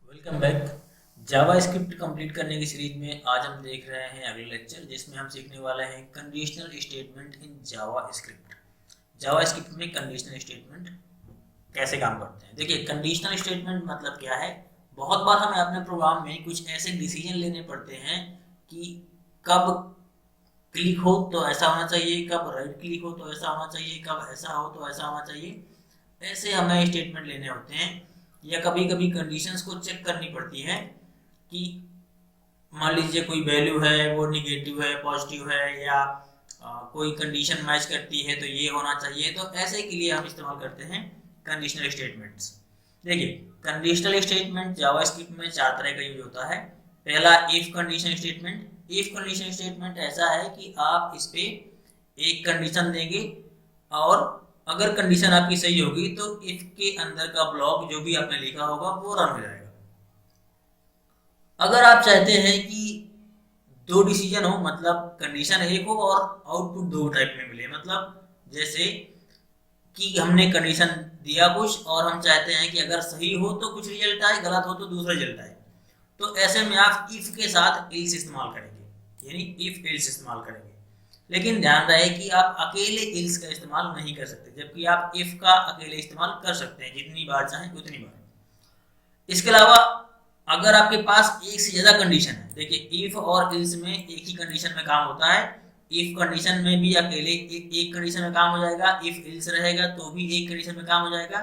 Welcome back. JavaScript complete करने की series में आज हम देख रहे हैं अगले लेक्चर, जिसमें हम सीखने वाले हैं conditional statement in Java script. Java script में कंडीशनल स्टेटमेंट कैसे काम करते हैं। देखिए, कंडीशनल स्टेटमेंट मतलब क्या है। बहुत बार हमें अपने प्रोग्राम में कुछ ऐसे डिसीजन लेने पड़ते हैं कि कब क्लिक हो तो ऐसा होना चाहिए, कब राइट क्लिक हो तो ऐसा होना चाहिए, कब ऐसा हो तो ऐसा होना चाहिए। ऐसे हमें स्टेटमेंट लेने होते हैं, या कभी कभी कंडीशंस को चेक करनी पड़ती है कि मान लीजिए कोई वैल्यू है वो निगेटिव है, पॉजिटिव है, या कोई कंडीशन मैच करती है तो ये होना चाहिए। तो ऐसे के लिए हम इस्तेमाल करते हैं कंडीशनल स्टेटमेंट्स। देखिए, कंडीशनल स्टेटमेंट जावास्क्रिप्ट में चार तरह का यूज होता है। पहला if condition statement. If condition statement ऐसा है कि आप इस पे एक कंडीशन देंगे और अगर कंडीशन आपकी सही होगी तो इफ के अंदर का ब्लॉक जो भी आपने लिखा होगा वो रन हो जाएगा। अगर आप चाहते हैं कि दो डिसीजन हो, मतलब कंडीशन एक हो और आउटपुट दो टाइप में मिले, मतलब जैसे कि हमने कंडीशन दिया कुछ और हम चाहते हैं कि अगर सही हो तो कुछ रिजल्ट आए, गलत हो तो दूसरा रिजल्ट आए, तो ऐसे में आप इफ के साथ एल्स इस्तेमाल करेंगे, यानी इफ एल्स इस्तेमाल करेंगे। लेकिन ध्यान रहे कि आप अकेले एल्स का इस्तेमाल नहीं कर सकते, जबकि आप इफ का अकेले इस्तेमाल कर सकते हैं, जितनी बार चाहें उतनी बार। इसके अलावा अगर आपके पास एक से ज्यादा कंडीशन है, देखिए इफ और एल्स में एक ही कंडीशन में काम होता है। इफ कंडीशन में भी अकेले एक कंडीशन में काम हो जाएगा, इफ एल्स रहेगा तो भी एक कंडीशन में काम हो जाएगा।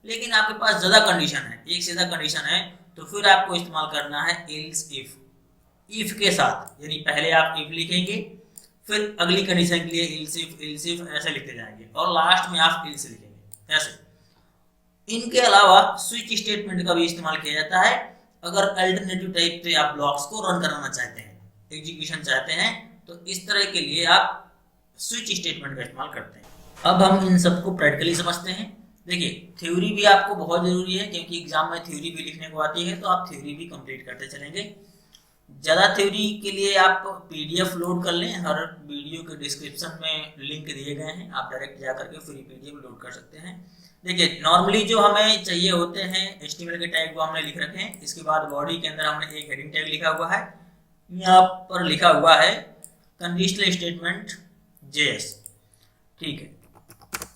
लेकिन आपके पास ज्यादा कंडीशन है, एक से ज्यादा कंडीशन है, तो फिर आपको इस्तेमाल करना है एल्स इफ। इफ के साथ यानी पहले आप इफ लिखेंगे, फिर अगली कंडीशन के लिए एल्स इफ ऐसे लिखते जाएंगे और लास्ट में आप एल्स लिखेंगे ऐसे। इनके अलावा स्विच स्टेटमेंट का भी इस्तेमाल किया जाता है अगर अल्टरनेटिव टाइप से आप ब्लॉक्स को रन कराना चाहते हैं, एग्जीक्यूशन चाहते हैं, तो इस तरह के लिए आप स्विच स्टेटमेंट का इस्तेमाल करते हैं। अब हम इन सबको प्रैक्टिकली समझते हैं। देखिए, थ्योरी भी आपको बहुत जरूरी है, क्योंकि एग्जाम में थ्योरी भी लिखने को आती है, तो आप थ्योरी भी कंप्लीट करते चलेंगे। ज़्यादा थ्योरी के लिए आप पीडीएफ लोड कर लें, हर वीडियो के डिस्क्रिप्शन में लिंक दिए गए हैं, आप डायरेक्ट जा करके फ्री पीडीएफ लोड कर सकते हैं। देखिए, नॉर्मली जो हमें चाहिए होते हैं एचटीएमएल के टैग वो हमने लिख रखे हैं। इसके बाद बॉडी के अंदर हमने एक हेडिंग टैग लिखा हुआ है, यहाँ पर लिखा हुआ है कंडीशनल स्टेटमेंट जेएस, ठीक है।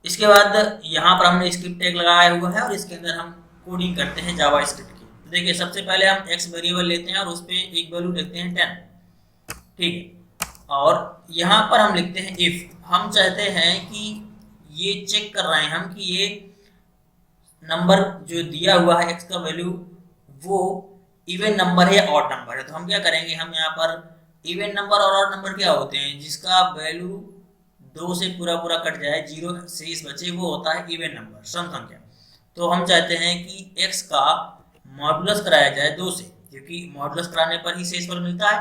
इसके बाद यहाँ पर हमने स्क्रिप्ट टैग लगाया हुआ है और इसके अंदर हम कोडिंग करते हैं जावा स्क्रिप्ट की। देखिए, सबसे पहले हम एक्स वेरिएबल लेते हैं और उस पर एक वैल्यू लिखते हैं 10, ठीक है। और यहाँ पर हम लिखते हैं इफ। हम चाहते हैं कि ये चेक कर रहे हैं हम कि ये नंबर जो दिया हुआ है एक्स का वैल्यू वो इवन नंबर है या ऑड नंबर है। तो हम क्या करेंगे, हम यहाँ पर इवन नंबर और ऑड नंबर क्या होते हैं, जिसका वैल्यू 2 से पूरा पूरा कट जाए, 0 शेष बचे, वो होता है इवन नंबर, सम संख्या। तो हम चाहते हैं कि x का मॉडुलस कराया जाए 2 से, क्योंकि मॉडुलस कराने पर ही शेषफल मिलता है।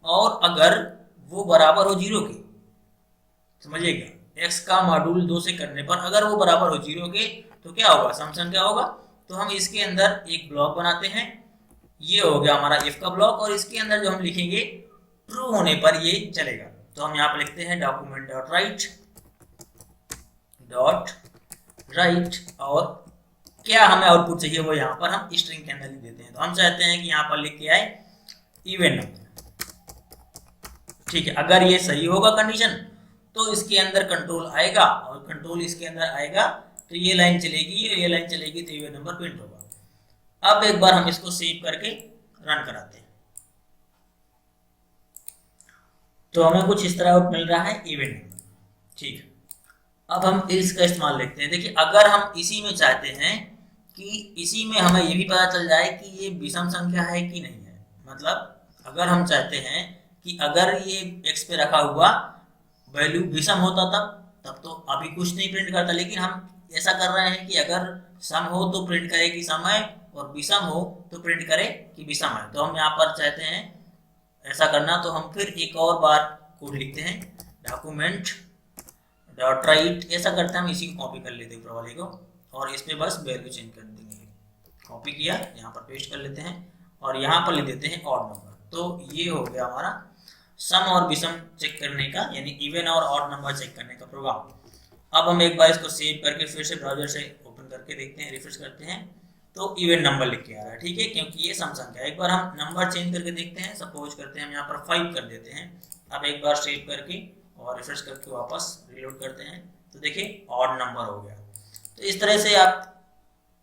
और अगर वो बराबर हो 0 के, समझिएगा, x का मॉड्यूल 2 से करने पर अगर वो बराबर हो 0 के तो क्या होगा, सम संख्या होगा। तो हम इसके अंदर एक ब्लॉक बनाते हैं, ये हो गया हमारा इफ का ब्लॉक, और इसके अंदर जो हम लिखेंगे ट्रू होने पर ये चलेगा। तो हम यहाँ पर लिखते हैं डॉक्यूमेंट डॉट राइट और क्या हमें आउटपुट चाहिए वो यहाँ पर हम स्ट्रिंग के अंदर लिख देते हैं। तो हम चाहते हैं कि यहाँ पर लिख के आए इवन नंबर, ठीक है। अगर ये सही होगा कंडीशन तो इसके अंदर कंट्रोल आएगा, और कंट्रोल इसके अंदर आएगा तो ये लाइन चलेगी, ये लाइन चलेगी, तो इवन नंबर प्रिंट होगा। अब एक बार हम इसको सेव करके रन कराते हैं, तो हमें कुछ इस तरह आउट मिल रहा है इवन नंबर, ठीक है। अब हम इल्स का इस्तेमाल देखते हैं। देखिए, अगर हम इसी में चाहते हैं कि इसी में हमें ये भी पता चल जाए कि ये विषम संख्या है कि नहीं है, मतलब अगर हम चाहते हैं कि अगर ये x पे रखा हुआ वैल्यू विषम होता तब तो अभी कुछ नहीं प्रिंट करता, लेकिन हम ऐसा कर रहे हैं कि अगर सम हो तो प्रिंट करे कि सम है, और विषम हो तो प्रिंट करे कि विषम है। तो हम यहाँ पर चाहते हैं ऐसा करना, तो हम फिर एक और बार कोड लिखते हैं डॉक्यूमेंट डॉट राइट। ऐसा करते हैं, हम इसी को कॉपी कर लेते हैं ऊपर वाले को, और इस पे बस वैल्यू चेंज कर देंगे। कॉपी किया, यहाँ पर पेस्ट कर लेते हैं और यहाँ पर लिख देते हैं ऑड नंबर। तो ये हो गया हमारा सम और विषम चेक करने का, यानी इवन और ऑड नंबर चेक करने का प्रोग्राम। अब हम एक बार इसको सेव करके फिर से ब्राउजर से ओपन करके देखते हैं, रिफ्रेश करते हैं, तो इवन नंबर लिख के आ रहा है, ठीक है, क्योंकि ये सम संख्या है। एक बार हम नंबर चेंज करके देखते हैं, सपोज करते हैं हम यहाँ पर 5 कर देते हैं। अब एक बार सेव करके और रिफ्रेश करके वापस रीलोड करते हैं तो देखिए ऑड नंबर हो गया। तो इस तरह से आप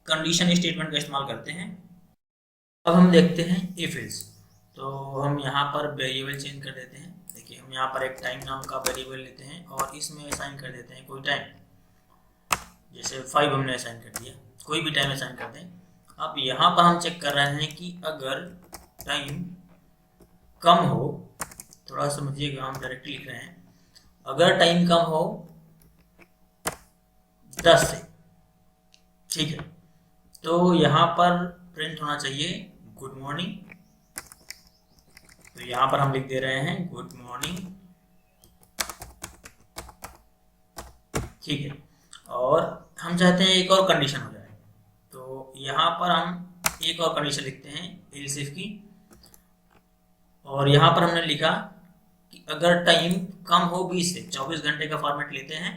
कंडीशन स्टेटमेंट का इस्तेमाल करते हैं। अब हम देखते हैं इफ एल्स। तो हम यहाँ पर वेरिएबल चेंज कर देते हैं। देखिए हम यहाँ पर एक टाइम नाम का वेरिएबल लेते हैं और इसमें असाइन कर देते हैं कोई टाइम, जैसे 5 हमने असाइन कर दिया, कोई भी टाइम असाइन कर दें। अब यहाँ पर हम चेक कर रहे हैं कि अगर टाइम कम हो, थोड़ा समझिएगा, हम डायरेक्टली लिख रहे हैं, अगर टाइम कम हो 10 से, ठीक है, तो यहाँ पर प्रिंट होना चाहिए गुड मॉर्निंग। तो यहाँ पर हम लिख दे रहे हैं गुड मॉर्निंग, ठीक है। और हम चाहते हैं एक और कंडीशन हो जाए, तो यहाँ पर हम एक और कंडीशन लिखते हैं एल्स इफ की। और यहाँ पर हमने लिखा कि अगर टाइम कम हो 20 से, 24 घंटे का फॉर्मेट लेते हैं,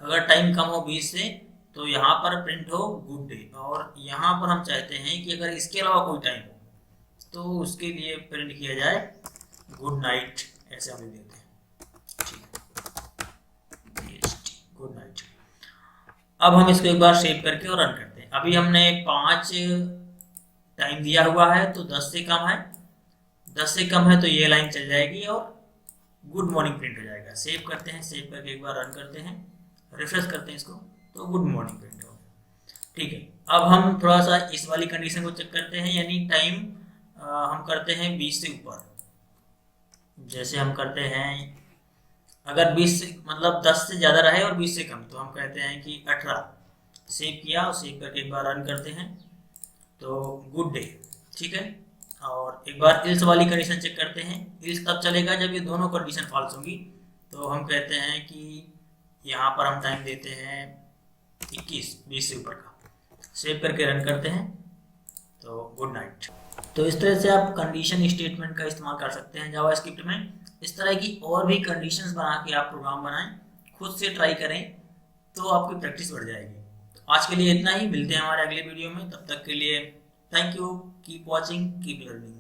अगर टाइम कम हो 20 से तो यहाँ पर प्रिंट हो गुड डे। और यहाँ पर हम चाहते हैं कि अगर इसके अलावा कोई टाइम हो तो उसके लिए प्रिंट किया जाए गुड नाइट, ऐसे हम लिख देते हैं, ठीक है, गुड नाइट। अब हम इसको एक बार सेव करके और रन करते हैं। अभी हमने 5 टाइम दिया हुआ है तो 10 से कम है, 10 से कम है तो ये लाइन चल जाएगी और गुड मॉर्निंग प्रिंट हो जाएगा। सेव करते हैं, सेव करके एक बार रन करते हैं, रिफ्रेश करते हैं इसको, तो गुड मॉर्निंग प्रिंट हो गया, ठीक है। अब हम थोड़ा सा इस वाली कंडीशन को चेक करते हैं, यानी टाइम हम करते हैं 20 से ऊपर। जैसे हम करते हैं अगर 20 से मतलब 10 से ज़्यादा रहे और 20 से कम, तो हम कहते हैं कि 18। सेव किया और सेव करके एक बार रन करते हैं तो गुड डे, ठीक है। और एक बार इल्स वाली कंडीशन चेक करते हैं। इल्स तब चलेगा जब ये दोनों कंडीशन फॉल्स होंगी। तो हम कहते हैं कि यहाँ पर हम टाइम देते हैं 21, 20 से ऊपर का, सेव करके रन करते हैं तो गुड नाइट। तो इस तरह से आप कंडीशन स्टेटमेंट का इस्तेमाल कर सकते हैं जावास्क्रिप्ट में। इस तरह की और भी कंडीशंस बना के आप प्रोग्राम बनाएं, खुद से ट्राई करें तो आपकी प्रैक्टिस बढ़ जाएगी। तो आज के लिए इतना ही, मिलते हैं हमारे अगले वीडियो में, तब तक के लिए thank you, keep watching, keep learning.